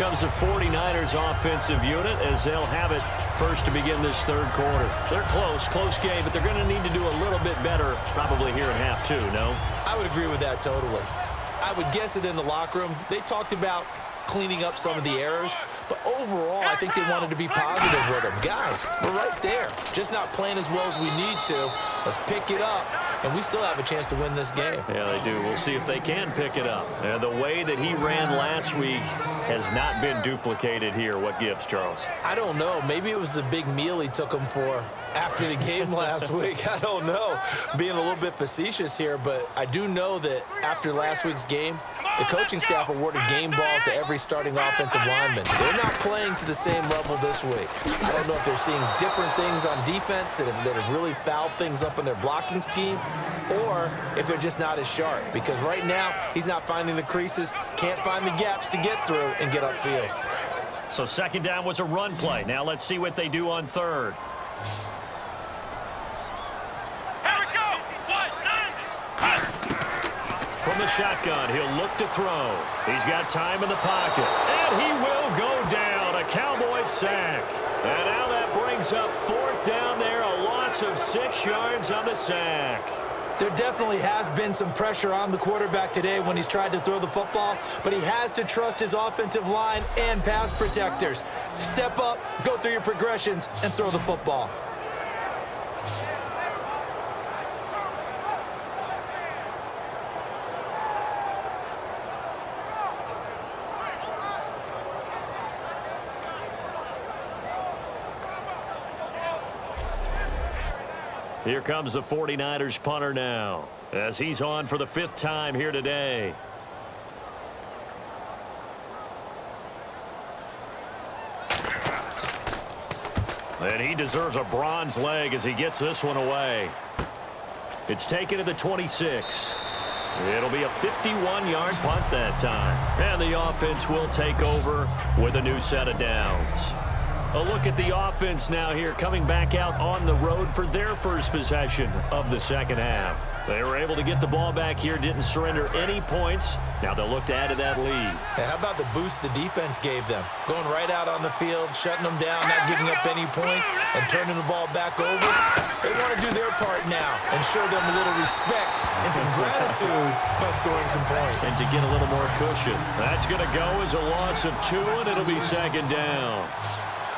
comes the 49ers offensive unit as they'll have it first to begin this third quarter. They're close game, but they're going to need to do a little bit better probably here in half two, no? I would agree with that totally. I would guess it in the locker room. They talked about cleaning up some of the errors, but overall, I think they wanted to be positive with them. Guys, we're right there. Just not playing as well as we need to. Let's pick it up, and we still have a chance to win this game. Yeah, they do. We'll see if they can pick it up. The way that he ran last week has not been duplicated here. What gives, Charles? I don't know. Maybe it was the big meal he took him for after the game last week. I don't know. Being a little bit facetious here, but I do know that after last week's game, the coaching staff awarded game balls to every starting offensive lineman. They're not playing to the same level this week. I don't know if they're seeing different things on defense that have really fouled things up in their blocking scheme, or if they're just not as sharp. Because right now, he's not finding the creases, can't find the gaps to get through and get upfield. So second down was a run play. Now let's see what they do on third. From the shotgun, he'll look to throw. He's got time in the pocket, and he will go down. A Cowboys sack. And now that brings up fourth down there, a loss of 6 yards on the sack. There definitely has been some pressure on the quarterback today when he's tried to throw the football, but he has to trust his offensive line and pass protectors. Step up, go through your progressions, and throw the football. Here comes the 49ers punter now, as he's on for the 5th time here today. And he deserves a bronze leg as he gets this one away. It's taken to the 26. It'll be a 51-yard punt that time. And the offense will take over with a new set of downs. A look at the offense now here, coming back out on the road for their first possession of the second half. They were able to get the ball back here, didn't surrender any points. Now they'll look to add to that lead. Hey, how about the boost the defense gave them? Going right out on the field, shutting them down, not giving up any points, and turning the ball back over. They want to do their part now and show them a little respect and some gratitude by scoring some points. And to get a little more cushion. That's going to go as a loss of 2, and it'll be second down.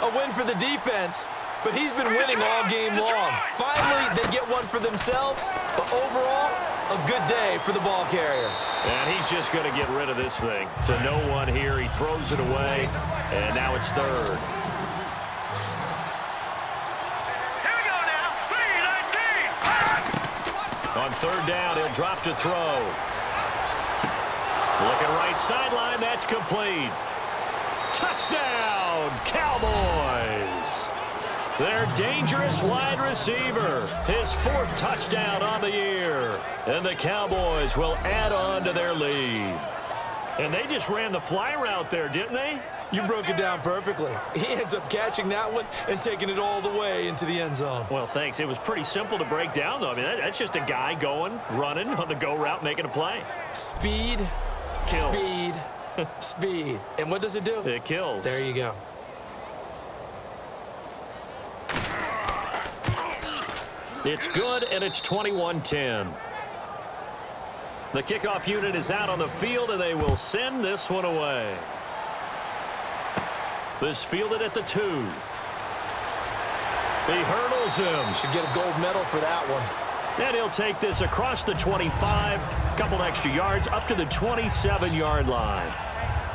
A win for the defense, but he's been winning all game long. Finally, they get one for themselves, but overall, a good day for the ball carrier. And he's just going to get rid of this thing. To no one here, he throws it away, and now it's third. Here we go now, 3-19. On third down, he'll drop to throw. Looking right sideline, that's complete. Touchdown, Cowboys! Their dangerous wide receiver, his 4th touchdown on the year. And the Cowboys will add on to their lead. And they just ran the fly route there, didn't they? You broke it down perfectly. He ends up catching that one and taking it all the way into the end zone. Well, thanks. It was pretty simple to break down, though. I mean, that's just a guy going, running on the go route, making a play. Speed, Kills. speed, speed. And what does it do? It kills. There you go. It's good, and it's 21-10. The kickoff unit is out on the field, and they will send this one away. This fielded at the 2. He hurdles him. Should get a gold medal for that one. And he'll take this across the 25, a couple extra yards, up to the 27-yard line.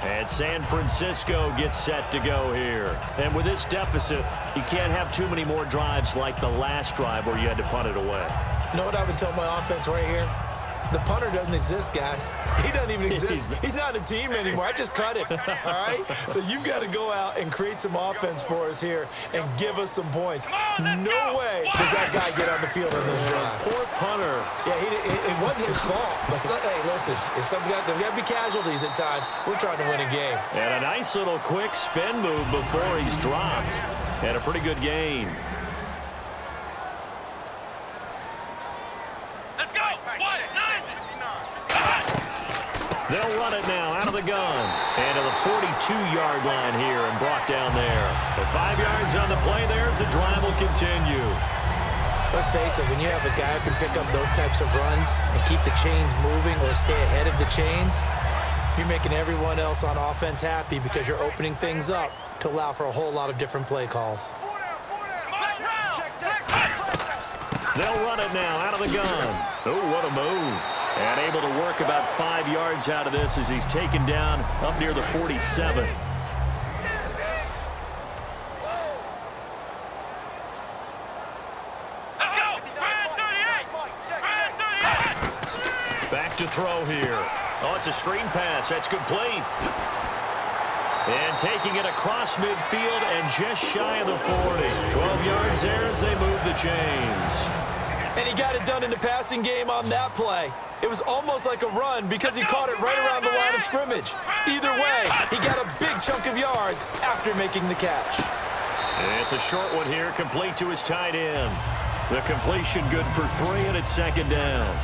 And San Francisco gets set to go here. And with this deficit, you can't have too many more drives like the last drive where you had to punt it away. You know what I would tell my offense right here? The punter doesn't exist, guys. He doesn't even exist. He's not a team anymore. I just cut him, all right? So you've got to go out and create some offense for us here and give us some points. No way does that guy get on the field in this drive. Poor punter. Yeah, it wasn't his fault. But, hey, listen, if there's got to be casualties at times, we're trying to win a game. And a nice little quick spin move before he's dropped. And a pretty good gain. They'll run it now out of the gun. And to the 42-yard line here and brought down there. The 5 yards on the play there as the drive will continue. Let's face it, when you have a guy who can pick up those types of runs and keep the chains moving or stay ahead of the chains, you're making everyone else on offense happy because you're opening things up to allow for a whole lot of different play calls. They'll run it now out of the gun. Oh, what a move. And able to work about 5 yards out of this as he's taken down up near the 47. Back to throw here. Oh, it's a screen pass. That's complete. And taking it across midfield and just shy of the 40. 12 yards there as they move the chains. And he got it done in the passing game on that play. It was almost like a run because he caught it right around the line of scrimmage. Either way, he got a big chunk of yards after making the catch. And it's a short one here, complete to his tight end. The completion good for 3, and it's second down.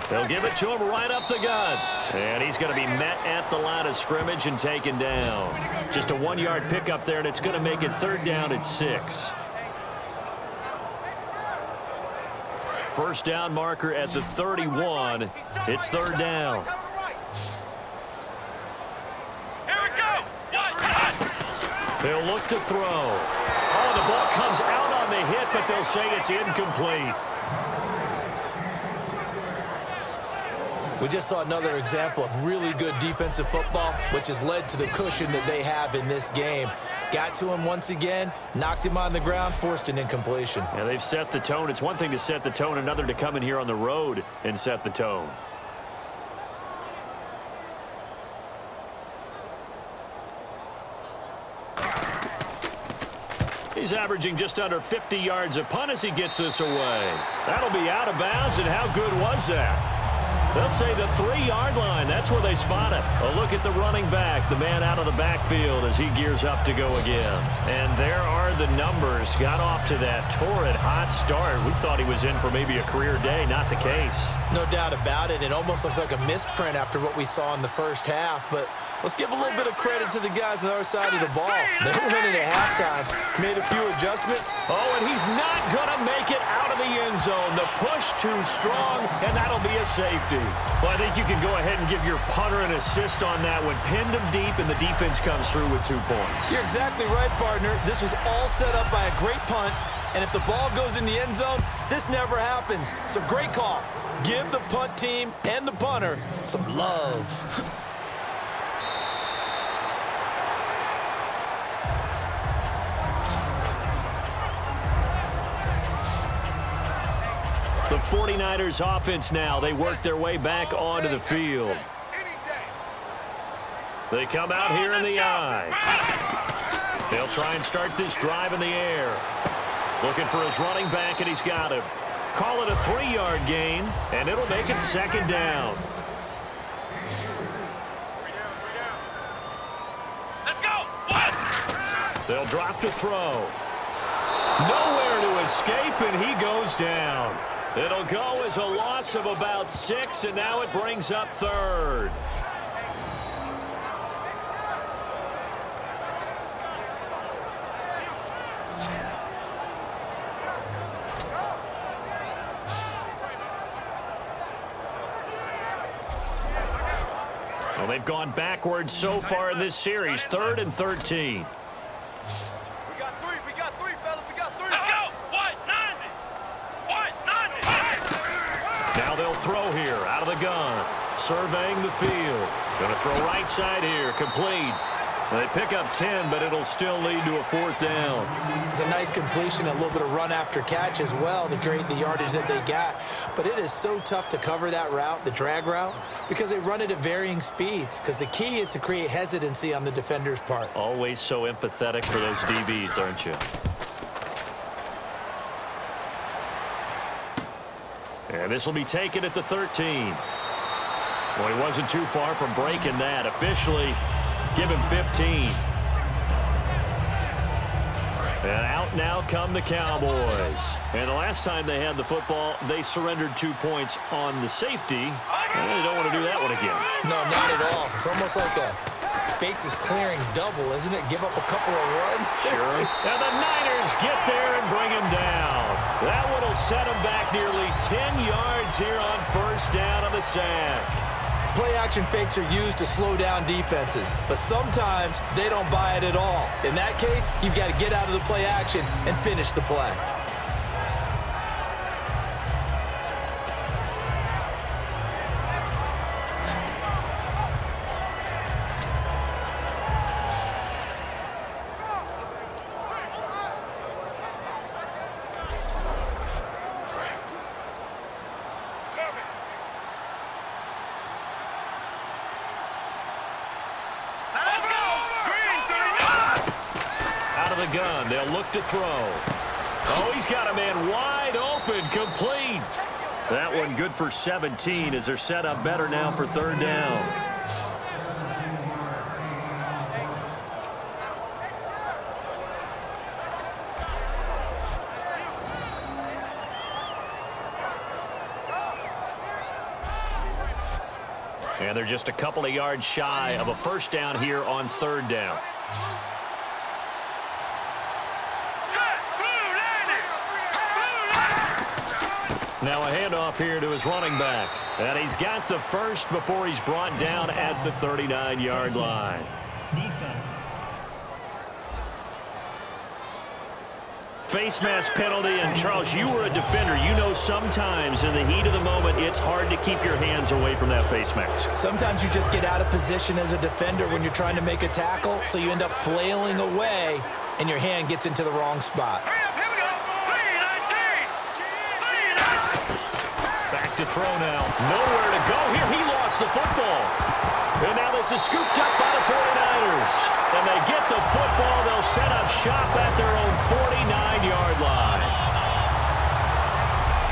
They'll give it to him right up the gut. And he's going to be met at the line of scrimmage and taken down. Just a 1-yard pickup there, and it's going to make it third down at 6. First down marker at the 31. It's third down. They'll look to throw. Oh, the ball comes out on the hit, but they'll say it's incomplete. We just saw another example of really good defensive football, which has led to the cushion that they have in this game. Got to him once again, knocked him on the ground, forced an incompletion. Yeah, they've set the tone. It's one thing to set the tone, another to come in here on the road and set the tone. He's averaging just under 50 yards a punt as he gets this away. That'll be out of bounds, and how good was that? They'll say the 3-yard line. That's where they spot it. A look at the running back, the man out of the backfield as he gears up to go again. And there are the numbers. Got off to that torrid hot start. We thought he was in for maybe a career day. Not the case. No doubt about it. It almost looks like a misprint after what we saw in the first half. But let's give a little bit of credit to the guys on our side of the ball. They were winning at halftime. Made a few adjustments. Oh, and he's not going to make it out of the end zone. The push too strong, and that'll be a safety. Well, I think you can go ahead and give your punter an assist on that one. Pinned him deep, and the defense comes through with 2 points. You're exactly right, partner. This was all set up by a great punt, and if the ball goes in the end zone, this never happens. So great call. Give the punt team and the punter some love. The 49ers offense now. They work their way back onto the field. They come out here in the eye. They'll try and start this drive in the air. Looking for his running back, and he's got him. Call it a 3-yard gain, and it'll make it second down. Let's go. They'll drop to throw. Nowhere to escape, and he goes down. It'll go as a loss of about 6, and now it brings up third. Well, they've gone backwards so far in this series, 3rd and 13. Now they'll throw here out of the gun. Surveying the field. Going to throw right side here. Complete. They pick up 10, but it'll still lead to a 4th down. It's a nice completion, a little bit of run after catch as well to create the yardage that they got. But it is so tough to cover that route, the drag route, because they run it at varying speeds. Because the key is to create hesitancy on the defender's part. Always so empathetic for those DBs, aren't you? And this will be taken at the 13. Well, he wasn't too far from breaking that. Officially, give him 15. And out now come the Cowboys. And the last time they had the football, they surrendered 2 points on the safety. And they don't want to do that one again. No, not at all. It's almost like a bases clearing double, isn't it? Give up a couple of runs. Sure. And the Niners get there and bring him down. That one will set him back nearly 10 yards here on first down on the sack. Play-action fakes are used to slow down defenses, but sometimes they don't buy it at all. In that case, you've got to get out of the play-action and finish the play. Gun. They'll look to throw. Oh, he's got a man wide open, complete. That one good for 17 as they're set up better now for third down. And they're just a couple of yards shy of a first down here on third down. Now a handoff here to his running back. And he's got the first before he's brought down at the 39-yard line. Defense. Face mask penalty, and Charles, you were a defender. You know sometimes in the heat of the moment, it's hard to keep your hands away from that face mask. Sometimes you just get out of position as a defender when you're trying to make a tackle, so you end up flailing away, and your hand gets into the wrong spot. To throw now. Nowhere to go here. He lost the football. And now this is scooped up by the 49ers. And they get the football. They'll set up shop at their own 49-yard line.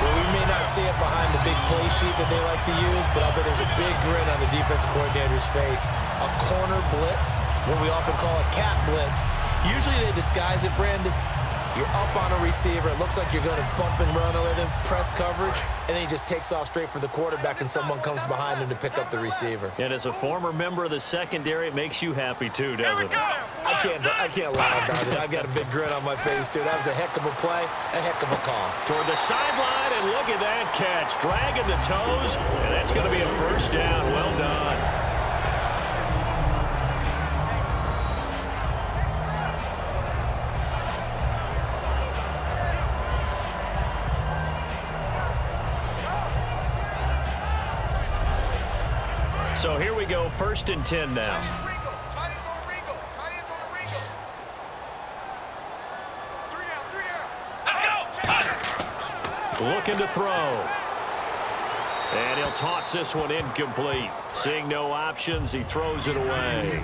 Well, we may not see it behind the big play sheet that they like to use, but I bet there's a big grin on the defense coordinator's face. A corner blitz, what we often call a cat blitz. Usually they disguise it, Brandon. You're up on a receiver. It looks like you're going to bump and run with him, press coverage, and then he just takes off straight for the quarterback, and someone comes behind him to pick up the receiver. And as a former member of the secondary, it makes you happy too, doesn't it? I can't lie about it. I've got a big grin on my face, too. That was a heck of a play, a heck of a call. Toward the sideline, and look at that catch. Dragging the toes, and that's going to be a first down. Well done. So here we go, 1st and 10 now. Looking to throw. And he'll toss this one incomplete. Seeing no options, he throws it away.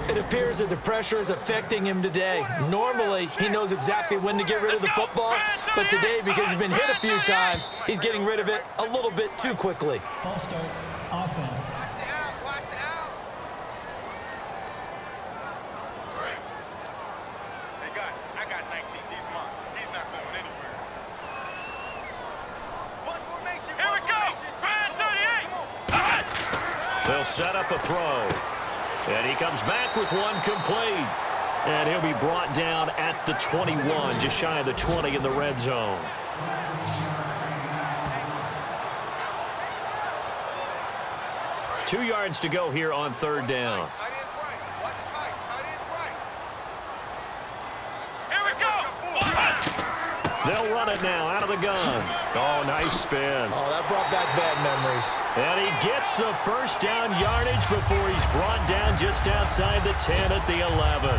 It appears that the pressure is affecting him today. Normally, he knows exactly when to get rid of the football, but today, because he's been hit a few times, he's getting rid of it a little bit too quickly. False start. Offense. They'll set up a throw. And he comes back with one complete. And he'll be brought down at the 21, just shy of the 20 in the red zone. Two yards to go here on third down. They'll run it now out of the gun. Oh, nice spin. Oh, that brought back bad memories. And he gets the first down yardage before he's brought down just outside the 10 at the 11.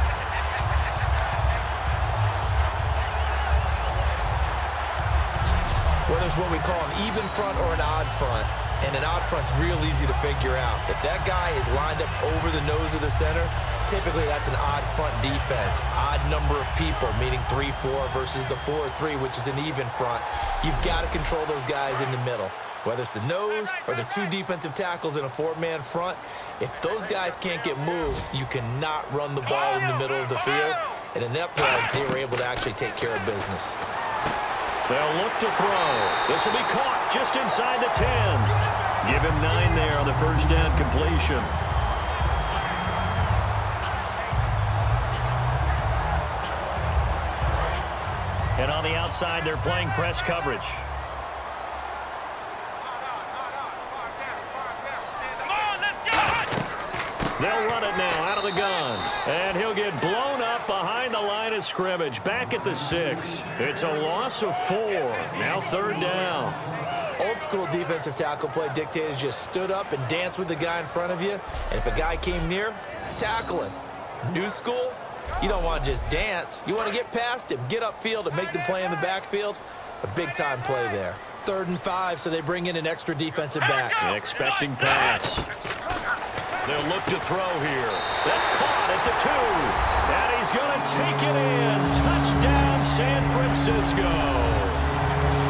Well, there's what we call an even front or an odd front. And an odd front's real easy to figure out. If that guy is lined up over the nose of the center, typically that's an odd front defense. Odd number of people, meaning 3-4 versus the 4-3, which is an even front. You've got to control those guys in the middle. Whether it's the nose or the two defensive tackles in a four-man front, if those guys can't get moved, you cannot run the ball in the middle of the field. And in that play, they were able to actually take care of business. They'll look to throw. This will be caught just inside the 10. Give him 9 there on the first down completion. And on the outside, they're playing press coverage. They'll run it now out of the gun. And he'll get blown up behind the line of scrimmage. Back at the 6. It's a loss of 4. Now 3rd down. Old school defensive tackle play dictated just stood up and danced with the guy in front of you. And if a guy came near, tackle him. New school, you don't want to just dance. You want to get past him, get upfield, and make the play in the backfield. A big-time play there. 3rd and 5, so they bring in an extra defensive back. Expecting pass. They'll look to throw here. That's caught at the 2. And he's going to take it in. Touchdown, San Francisco.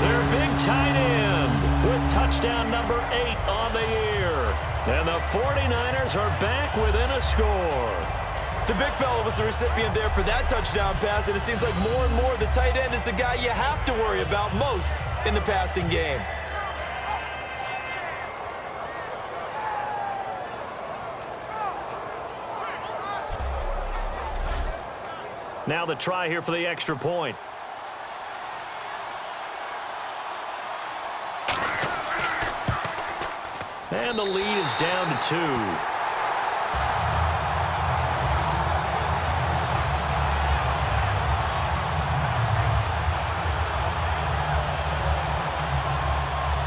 Their big tight end with touchdown number 8 on the year. And the 49ers are back within a score. The big fella was the recipient there for that touchdown pass, and it seems like more and more the tight end is the guy you have to worry about most in the passing game. Now the try here for the extra point. And the lead is down to 2.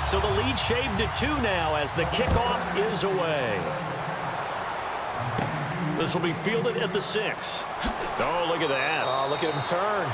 So the lead shaved to 2 now as the kickoff is away. This will be fielded at the 6. Oh, look at that. Oh, look at him turn.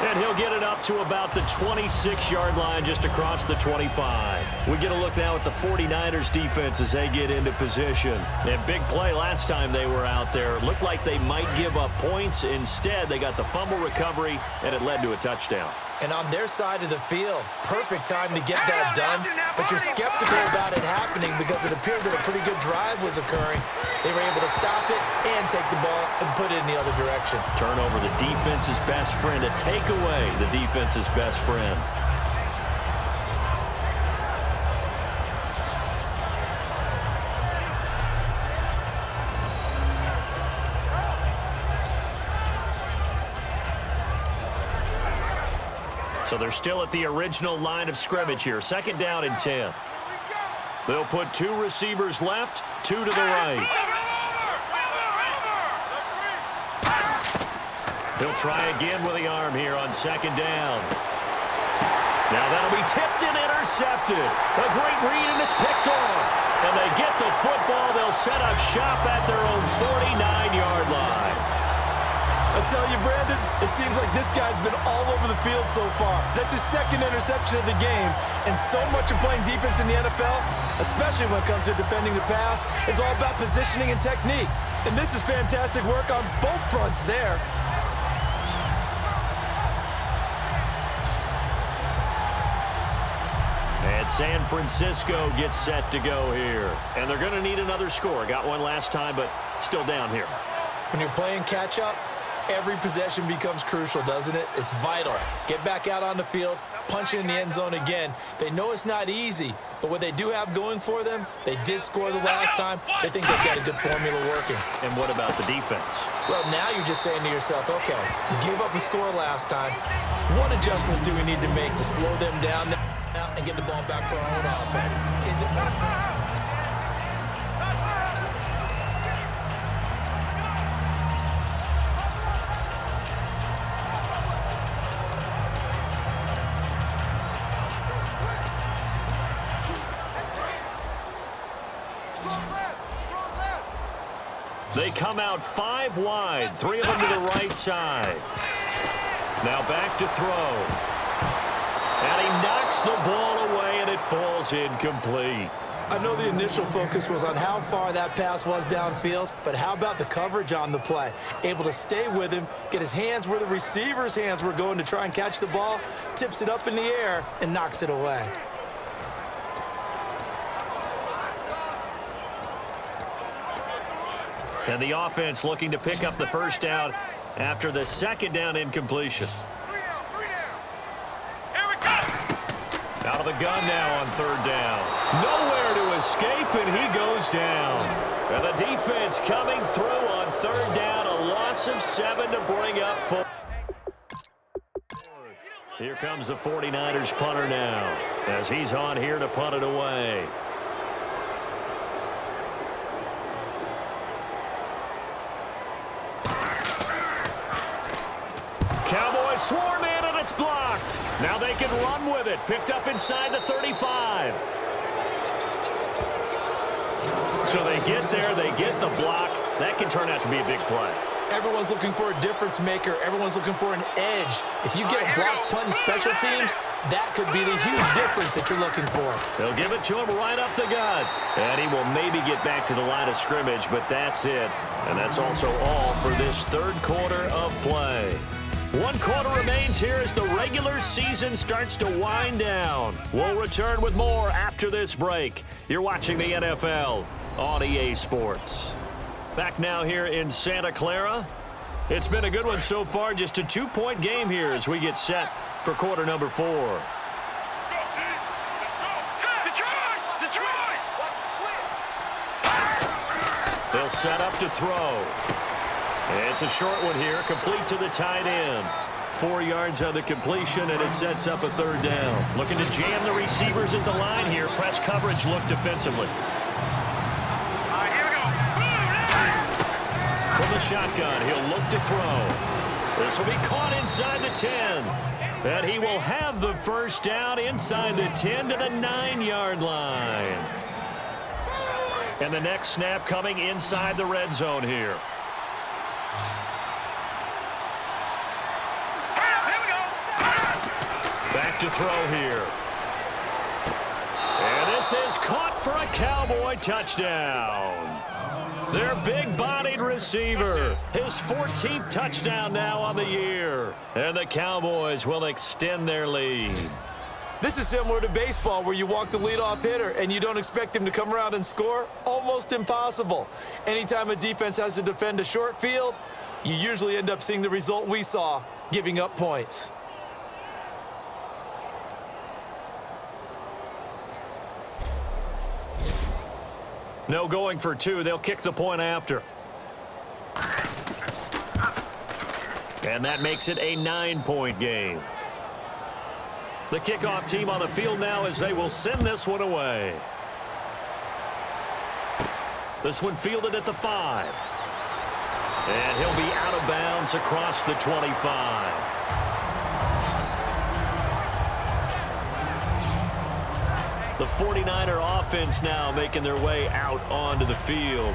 And he'll get it up to about the 26-yard line just across the 25. We get a look now at the 49ers defense as they get into position. And big play last time they were out there. It looked like they might give up points. Instead, they got the fumble recovery, and it led to a touchdown. And on their side of the field, perfect time to get that done. But you're skeptical about it happening because it appeared that a pretty good drive was occurring. They were able to stop it and take the ball and put it in the other direction. Turnover, the defense's best friend. A takeaway, the defense's best friend. So they're still at the original line of scrimmage here. 2nd down and 10. They'll put 2 receivers left, 2 to the right. He'll try again with the arm here on 2nd down. Now that'll be tipped and intercepted. A great read, and it's picked off. And they get the football. They'll set up shop at their own 49-yard line. I tell you, Brandon, it seems like this guy's been all over the field so far. That's his 2nd interception of the game. And so much of playing defense in the NFL, especially when it comes to defending the pass, is all about positioning and technique. And this is fantastic work on both fronts there. And San Francisco gets set to go here. And they're going to need another score. Got one last time, but still down here. When you're playing catch-up, every possession becomes crucial, doesn't it? It's vital. Get back out on the field, punch it in the end zone again. They know it's not easy, but what they do have going for them, they did score the last time. They think they've got a good formula working. And what about the defense? Well, now you're just saying to yourself, okay, give up a score last time. What adjustments do we need to make to slow them down now and get the ball back for our own offense? Is it They come out 5 wide, 3 of them to the right side. Now back to throw. And he knocks the ball away, and it falls incomplete. I know the initial focus was on how far that pass was downfield, but how about the coverage on the play? Able to stay with him, get his hands where the receiver's hands were going to try and catch the ball, tips it up in the air, and knocks it away. And the offense looking to pick up the first down after the second down incompletion. Here we go. Out of the gun now on third down. Nowhere to escape, and he goes down. And the defense coming through on third down. A loss of 7 to bring up 4. Here comes the 49ers punter now as he's on here to punt it away. Cowboys swarm in, and it's blocked. Now they can run with it. Picked up inside the 35. So they get there, they get the block. That can turn out to be a big play. Everyone's looking for a difference maker. Everyone's looking for an edge. If you get a block punt in special teams, that could be the huge difference that you're looking for. They'll give it to him right up the gut. And he will maybe get back to the line of scrimmage, but that's it. And that's also all for this third quarter of play. 1 quarter remains here as the regular season starts to wind down. We'll return with more after this break. You're watching the NFL on EA Sports. Back now here in Santa Clara. It's been a good one so far. Just a 2-point game here as we get set for quarter number 4. Detroit! They'll set up to throw. It's a short one here, complete to the tight end. 4 yards on the completion, and it sets up a third down. Looking to jam the receivers at the line here. Press coverage look defensively. Here we go. From the shotgun, he'll look to throw. This will be caught inside the 10. And he will have the first down inside the 10 to the 9-yard line. And the next snap coming inside the red zone here. Back to throw here. And this is caught for a Cowboy touchdown. Their big-bodied receiver. His 14th touchdown now on the year. And the Cowboys will extend their lead. This is similar to baseball where you walk the leadoff hitter and you don't expect him to come around and score. Almost impossible. Anytime a defense has to defend a short field, you usually end up seeing the result we saw, giving up points. No going for 2. They'll kick the point after. And that makes it a 9-point game. The kickoff team on the field now as they will send this one away. This one fielded at the 5. And he'll be out of bounds across the 25. The 49er offense now making their way out onto the field.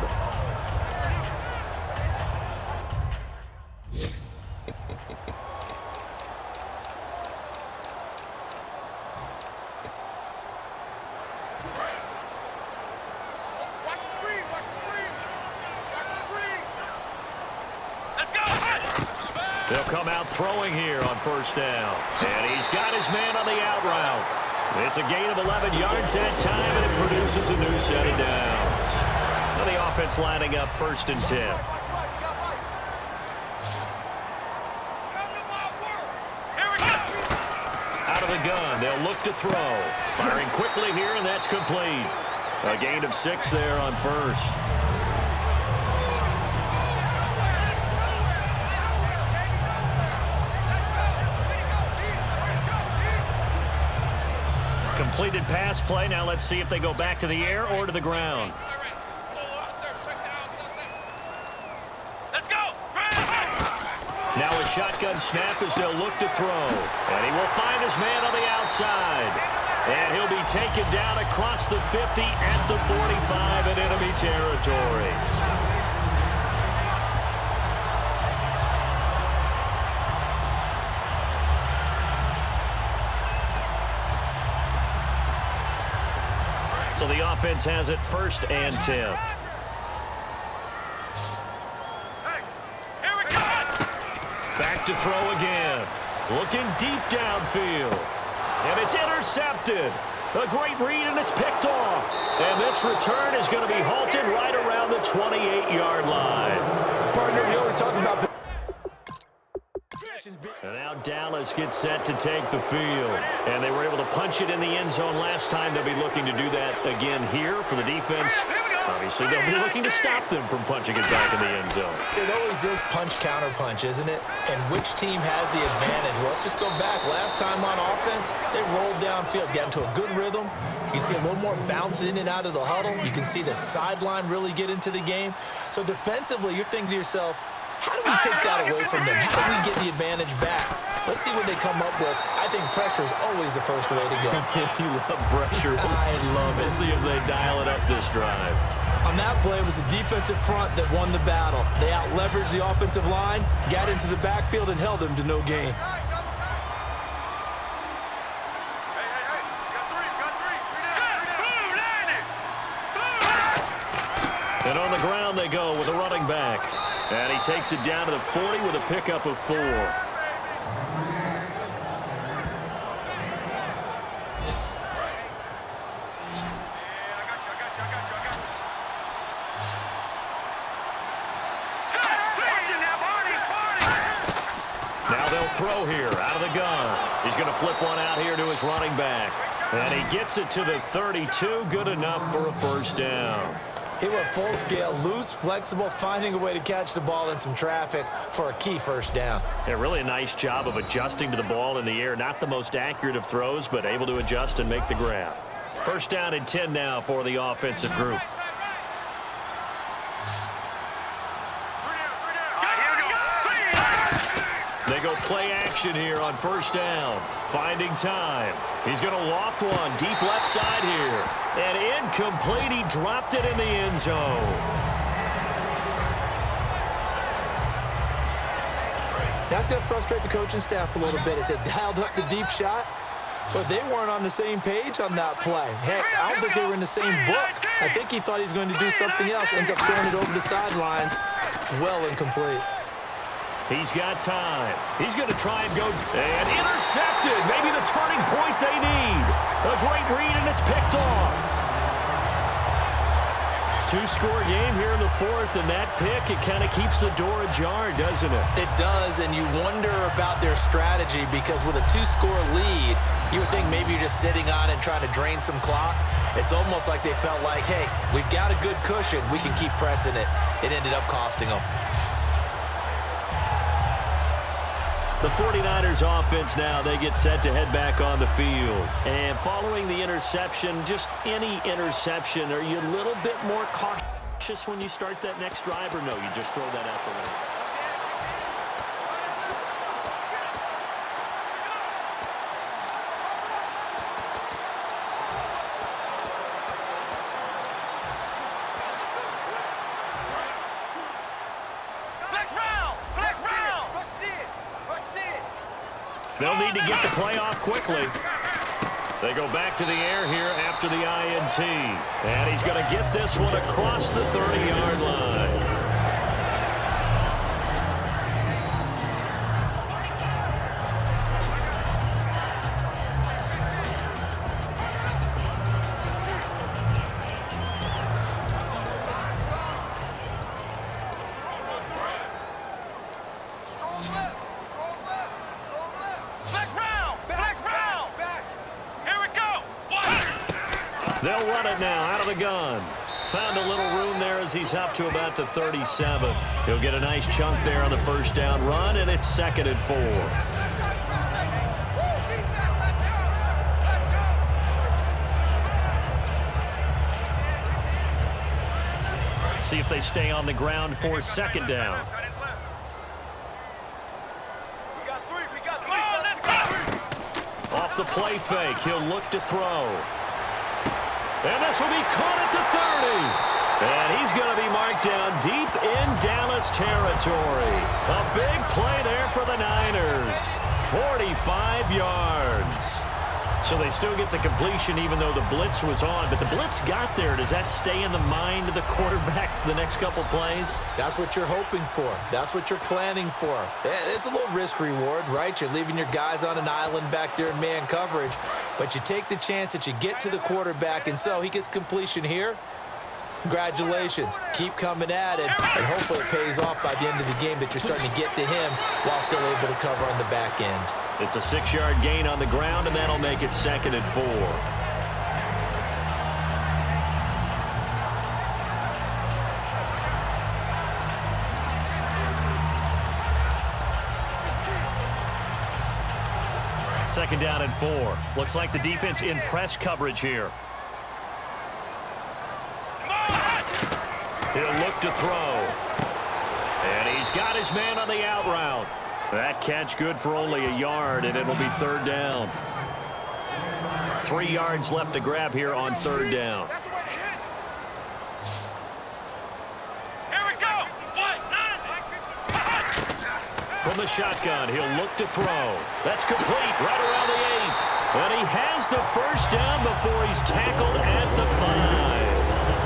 They'll come out throwing here on first down. And he's got his man on the out route. It's a gain of 11 yards that time, and it produces a new set of downs. Now the offense lining up 1st and 10. Out of the gun, they'll look to throw. Firing quickly here, and that's complete. A gain of 6 there on first. Completed pass play. Now let's see if they go back to the air or to the ground. Let's go. Now a shotgun snap as they'll look to throw. And he will find his man on the outside. And he'll be taken down across the 50 at the 45 in enemy territory. So the offense has it 1st and 10. Hey, here we go. Back to throw again. Looking deep downfield. And it's intercepted. A great read, and it's picked off. And this return is going to be halted right around the 28-yard line. Partner, we always talk about... And now Dallas gets set to take the field. And they were able to punch it in the end zone last time. They'll be looking to do that again here for the defense. Obviously, they'll be looking to stop them from punching it back in the end zone. It always is punch-counter-punch, isn't it? And which team has the advantage? Well, let's just go back. Last time on offense, they rolled downfield, got into a good rhythm. You can see a little more bounce in and out of the huddle. You can see the sideline really get into the game. So defensively, you're thinking to yourself, how do we take that away from them? How do we get the advantage back? Let's see what they come up with. I think pressure is always the first way to go. You love pressure. I love it. We'll see if they dial it up this drive. On that play, it was the defensive front that won the battle. They out-leveraged the offensive line, got into the backfield, and held them to no gain. And on the ground they go with a running back. And he takes it down to the 40 with a pickup of 4. Now they'll throw here out of the gun. He's going to flip one out here to his running back. And he gets it to the 32. Good enough for a first down. He went full scale, loose, flexible, finding a way to catch the ball in some traffic for a key first down. Yeah, really a nice job of adjusting to the ball in the air. Not the most accurate of throws, but able to adjust and make the grab. First down and 10 now for the offensive group. They go play action here on first down. Finding time. He's going to loft one deep left side here. And incomplete. He dropped it in the end zone. That's going to frustrate the coaching staff a little bit as they dialed up the deep shot. But they weren't on the same page on that play. Heck, I don't think they were in the same book. I think he thought he was going to do something else. Ends up throwing it over the sidelines. Well incomplete. He's got time. He's going to try and go. And intercepted. Maybe the turning point they need. A great read, and it's picked off. Two-score game here in the fourth, and that pick, it kind of keeps the door ajar, doesn't it? It does, and you wonder about their strategy because with a two-score lead, you would think maybe you're just sitting on it and trying to drain some clock. It's almost like they felt like, hey, we've got a good cushion. We can keep pressing it. It ended up costing them. The 49ers offense now, they get set to head back on the field. And following the interception, just any interception, are you a little bit more cautious when you start that next drive, or no, you just throw that out the way? They'll need to get the play off quickly. They go back to the air here after the INT. And he's going to get this one across the 30-yard line. They'll run it now out of the gun. Found a little room there as he's up to about the 37. He'll get a nice chunk there on the first down run, and it's 2nd and 4. See if they stay on the ground for 2nd down. Off the play fake, he'll look to throw. And this will be caught at the 30. And he's going to be marked down deep in Dallas territory. A big play there for the Niners. 45 yards. So they still get the completion even though the blitz was on. But the blitz got there. Does that stay in the mind of the quarterback the next couple plays? That's what you're hoping for. That's what you're planning for. It's a little risk reward, right? You're leaving your guys on an island back there in man coverage. But you take the chance that you get to the quarterback, and so he gets completion here. Congratulations. Keep coming at it, and hopefully it pays off by the end of the game that you're starting to get to him while still able to cover on the back end. It's a 6-yard gain on the ground, and that'll make it 2nd and 4. Second down and 4. Looks like the defense in press coverage here. He'll look to throw. And he's got his man on the out route. That catch good for only a yard, and it'll be 3rd down. 3 yards left to grab here on 3rd down. Here we go. From the shotgun, he'll look to throw. That's complete right around the 8. And he has the 1st down before he's tackled at the 5.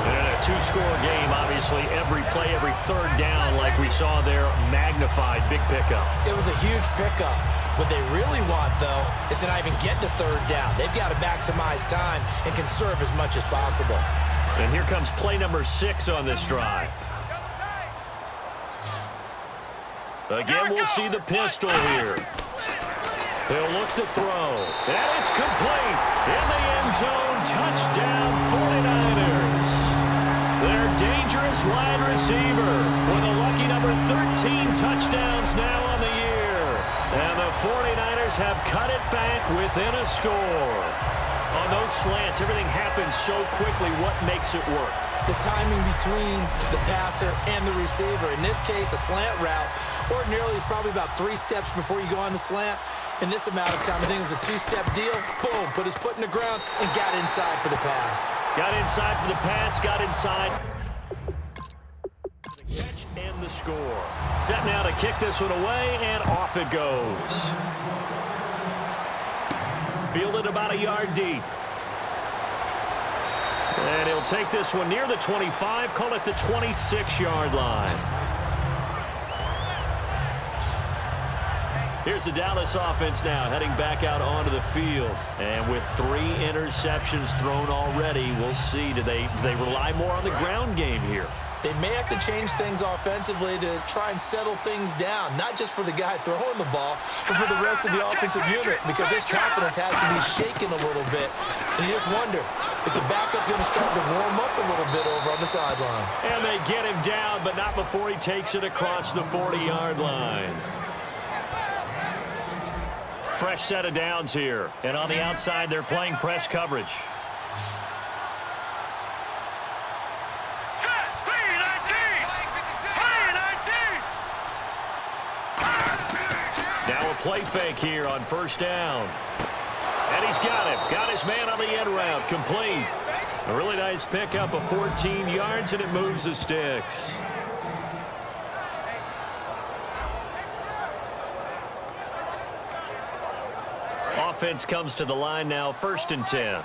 And a 2-score game, obviously, every play, every 3rd down, like we saw there, magnified, big pickup. It was a huge pickup. What they really want, though, is to not even get to 3rd down. They've got to maximize time and conserve as much as possible. And here comes play number 6 on this drive. Again, we'll see the pistol here. They'll look to throw. And it's complete. In the end zone, touchdown 49ers. Their dangerous wide receiver with a lucky number 13 touchdowns now on the year. And the 49ers have cut it back within a score. On those slants, everything happens so quickly. What makes it work? The timing between the passer and the receiver. In this case, a slant route. Ordinarily, it's probably about 3 steps before you go on the slant. In this amount of time, I think it was a 2-step deal. Boom, put his foot in the ground and got inside for the pass. Got inside for the pass, got inside. The catch and the score. Set now to kick this one away, and off it goes. Fielded about a yard deep. And he'll take this one near the 25, call it the 26-yard line. Here's the Dallas offense now heading back out onto the field. And with 3 interceptions thrown already, we'll see. Do they rely more on the ground game here? They may have to change things offensively to try and settle things down, not just for the guy throwing the ball, but for the rest of the offensive unit, because his confidence has to be shaken a little bit. And you just wonder, is the backup going to start to warm up a little bit over on the sideline? And they get him down, but not before he takes it across the 40-yard line. Fresh set of downs here. And on the outside, they're playing press coverage. Now a play fake here on 1st down. And he's got him. Got his man on the end route. Complete. A really nice pickup of 14 yards, and it moves the sticks. Offense comes to the line now, 1st and 10.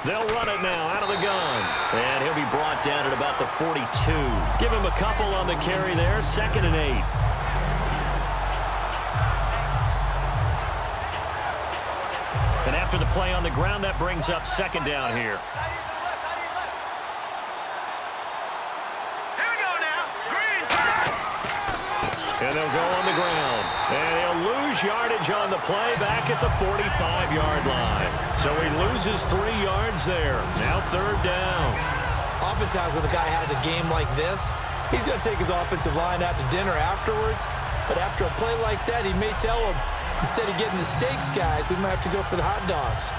They'll run it now out of the gun. And he'll be brought down at about the 42. Give him a couple on the carry there, 2nd and 8. And after the play on the ground, that brings up 2nd down here. And they'll go on the ground. And he'll lose yardage on the play back at the 45-yard line. So he loses 3 yards there. Now 3rd down. Oftentimes when a guy has a game like this, he's going to take his offensive line out to dinner afterwards. But after a play like that, he may tell them, instead of getting the steaks, guys, we might have to go for the hot dogs.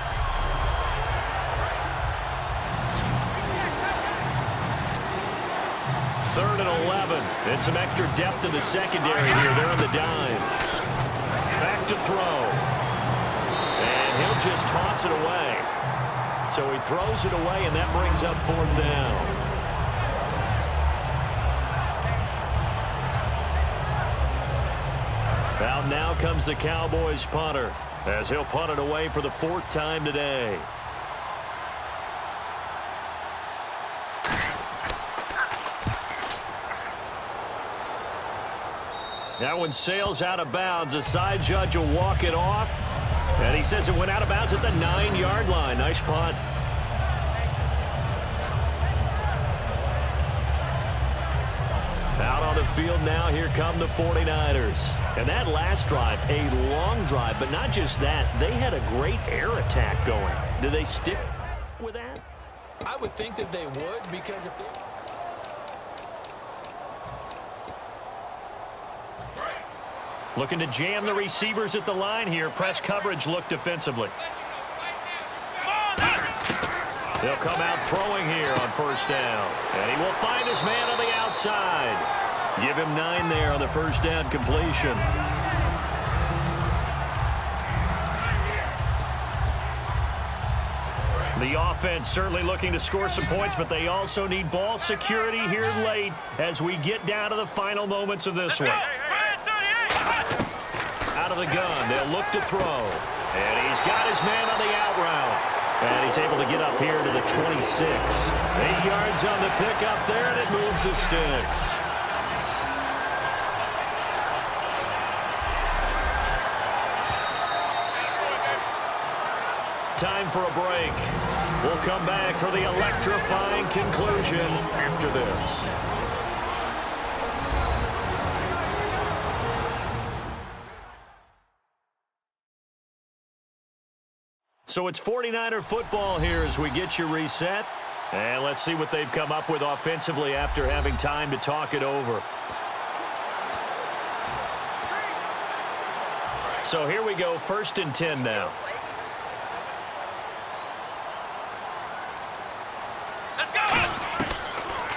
3rd and 11. And some extra depth in the secondary here. They're on the dime. Back to throw. And he'll just toss it away. So he throws it away, and that brings up 4th down. And now comes the Cowboys punter, as he'll punt it away for the 4th time today. That one sails out of bounds. The side judge will walk it off. And he says it went out of bounds at the 9-yard line. Nice punt. Out on the field now, here come the 49ers. And that last drive, a long drive, but not just that. They had a great air attack going. Do they stick with that? I would think that they would, because if they... Looking to jam the receivers at the line here. Press coverage look defensively. He'll come out throwing here on 1st down. And he will find his man on the outside. Give him 9 there on the 1st down completion. The offense certainly looking to score some points, but they also need ball security here late as we get down to the final moments of this one. Out of the gun, they'll look to throw. And he's got his man on the out route. And he's able to get up here to the 26. 8 yards on the pickup there, and it moves the sticks. Time for a break. We'll come back for the electrifying conclusion after this. So it's 49er football here as we get you reset. And let's see what they've come up with offensively after having time to talk it over. So here we go, 1st and 10 now.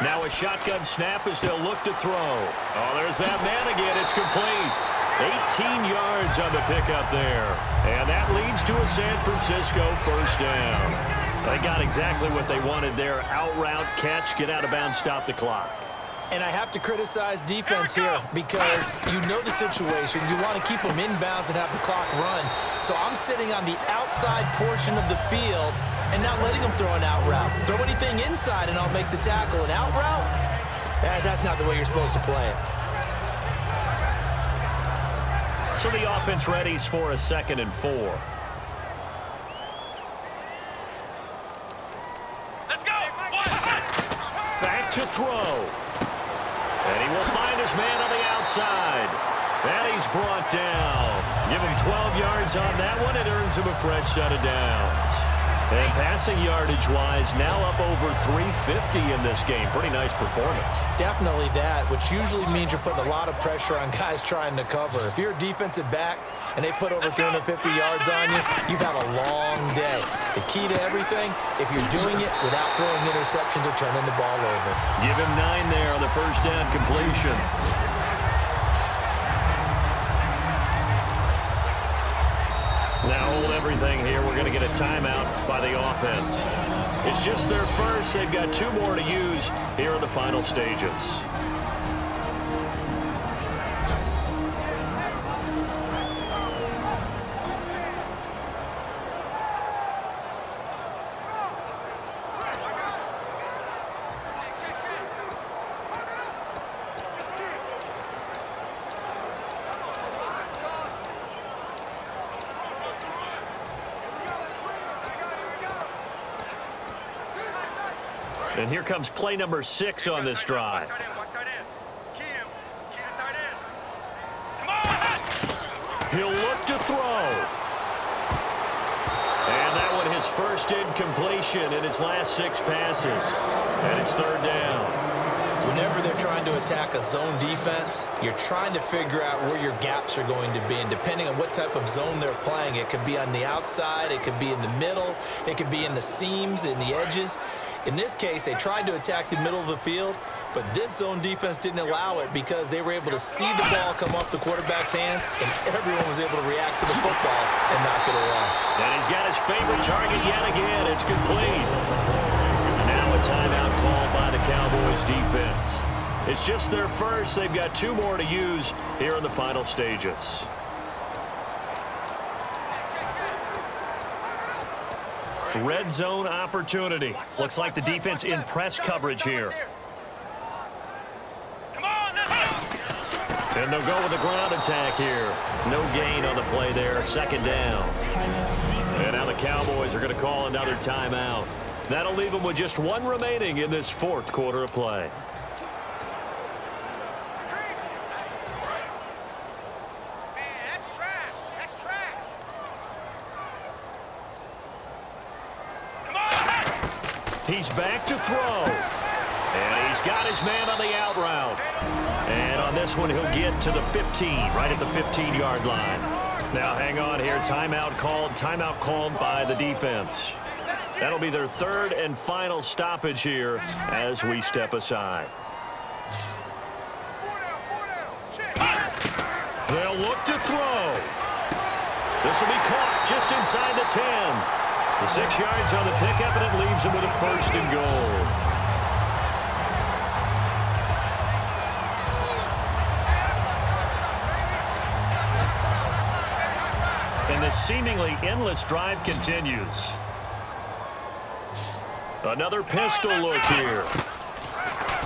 Now a shotgun snap as they'll look to throw. Oh, there's that man again. It's complete. 18 yards on the pickup there. And that leads to a San Francisco 1st down. They got exactly what they wanted there. Out route, catch, get out of bounds, stop the clock. And I have to criticize defense here because you know the situation. You want to keep them inbounds and have the clock run. So I'm sitting on the outside portion of the field and not letting them throw an out route. Throw anything inside and I'll make the tackle. An out route? That's not the way you're supposed to play it. So the offense readies for a 2nd and 4. Let's go! Back to throw. And he will find his man on the outside. And he's brought down. Give him 12 yards on that one. It earns him a fresh set of downs. And passing yardage-wise, now up over 350 in this game. Pretty nice performance. Definitely that, which usually means you're putting a lot of pressure on guys trying to cover. If you're a defensive back and they put over 350 yards on you, you've had a long day. The key to everything, if you're doing it without throwing interceptions or turning the ball over. Give him 9 there on the 1st down completion. Now hold everything here. We're going to get a timeout by the offense. It's just their first. They've got 2 more to use here in the final stages. And here comes play number 6 on this drive. He'll look to throw. And that one his first incompletion in his last 6 passes. And it's 3rd down. Whenever they're trying to attack a zone defense, you're trying to figure out where your gaps are going to be. And depending on what type of zone they're playing, it could be on the outside, it could be in the middle, it could be in the seams, in the edges. In this case, they tried to attack the middle of the field, but this zone defense didn't allow it because they were able to see the ball come off the quarterback's hands, and everyone was able to react to the football and knock it away. And he's got his favorite target yet again. It's complete. Now a timeout called by the Cowboys defense. It's just their first. They've got 2 more to use here in the final stages. Red zone opportunity. Looks like the defense in press coverage here. Come on, let's go. And they'll go with the ground attack here. No gain on the play there. Second down. And now the Cowboys are going to call another timeout. That'll leave them with just one remaining in this fourth quarter of play. He's back to throw. And he's got his man on the out route. And on this one, he'll get to the 15, right at the 15-yard line. Now, hang on here. Timeout called by the defense. That'll be their third and final stoppage here as we step aside. They'll look to throw. This will be caught just inside the 10. The 6 yards on the pickup, and it leaves him with a first and goal. And this seemingly endless drive continues. Another pistol look here.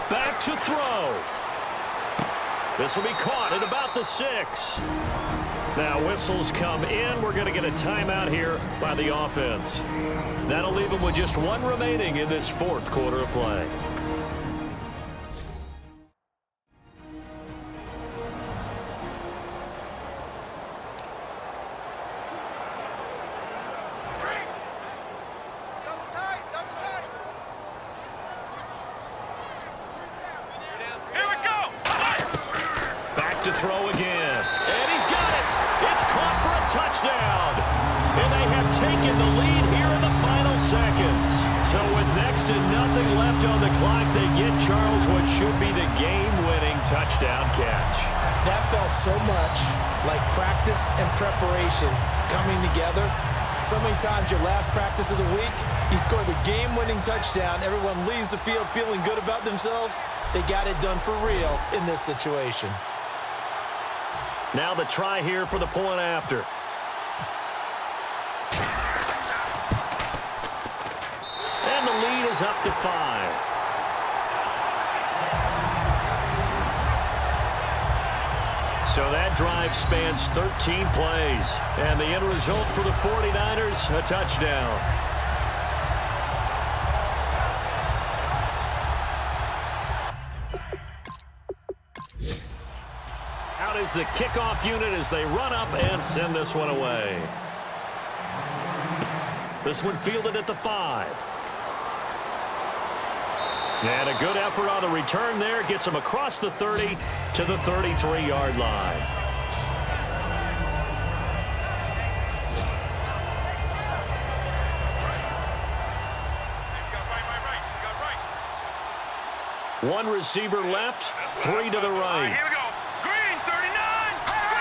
Back to throw. This will be caught at about the 6. Now whistles come in. We're going to get a timeout here by the offense. That'll leave them with just one remaining in this fourth quarter of play. Here we go. Back to throw again. And he's got it. It's caught for a touchdown. And they have taken the lead here in the final seconds. So with next to nothing left on the clock, they get Charles what should be the game-winning touchdown catch. That felt so much like practice and preparation coming together. So many times your last practice of the week, you score the game-winning touchdown. Everyone leaves the field feeling good about themselves. They got it done for real in this situation. Now the try here for the point after. And the lead is up to 5. So that drive spans 13 plays. And the end result for the 49ers, a touchdown. Out is the kickoff unit as they run up and send this one away. This one fielded at the 5. And a good effort on the return there. Gets him across the 30 to the 33-yard line. One receiver left, 3 to the right. Here we go. Green, 39.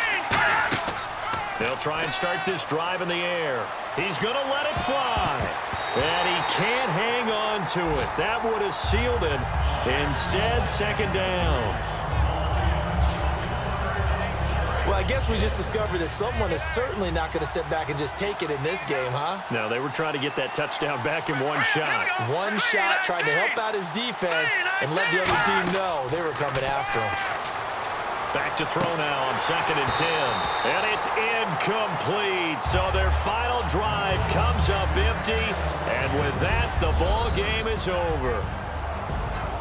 Green. They'll try and start this drive in the air. He's going to let it fly. And he can't hang on to it. That would have sealed it. Instead, second down. Well, I guess we just discovered that someone is certainly not going to sit back and just take it in this game, huh? No, they were trying to get that touchdown back in one shot. One shot, trying to help out his defense and let the other team know they were coming after him. Back to throw now on 2nd and 10. And it's incomplete. So their final drive comes up empty. And with that, the ball game is over.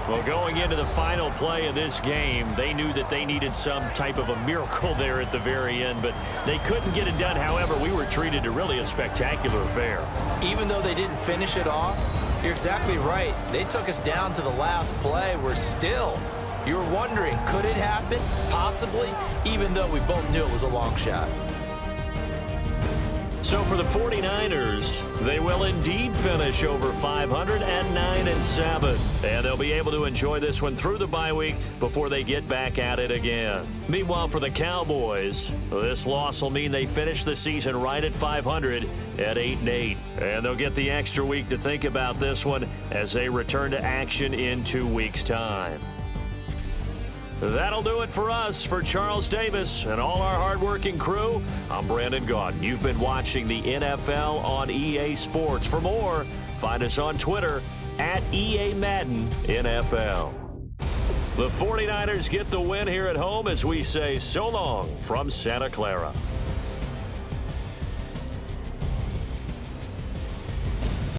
Well, going into the final play of this game, they knew that they needed some type of a miracle there at the very end, but they couldn't get it done. However, we were treated to really a spectacular affair. Even though they didn't finish it off, you're exactly right. They took us down to the last play. We're still... You were wondering, could it happen? Possibly, even though we both knew it was a long shot. So for the 49ers, they will indeed finish over 500 at 9-7. And they'll be able to enjoy this one through the bye week before they get back at it again. Meanwhile, for the Cowboys, this loss will mean they finish the season right at 500 at 8-8. And they'll get the extra week to think about this one as they return to action in 2 weeks' time. That'll do it for us. For Charles Davis and all our hardworking crew, I'm Brandon Gaudin. You've been watching the NFL on EA Sports. For more, find us on Twitter at EA Madden NFL. The 49ers get the win here at home as we say so long from Santa Clara.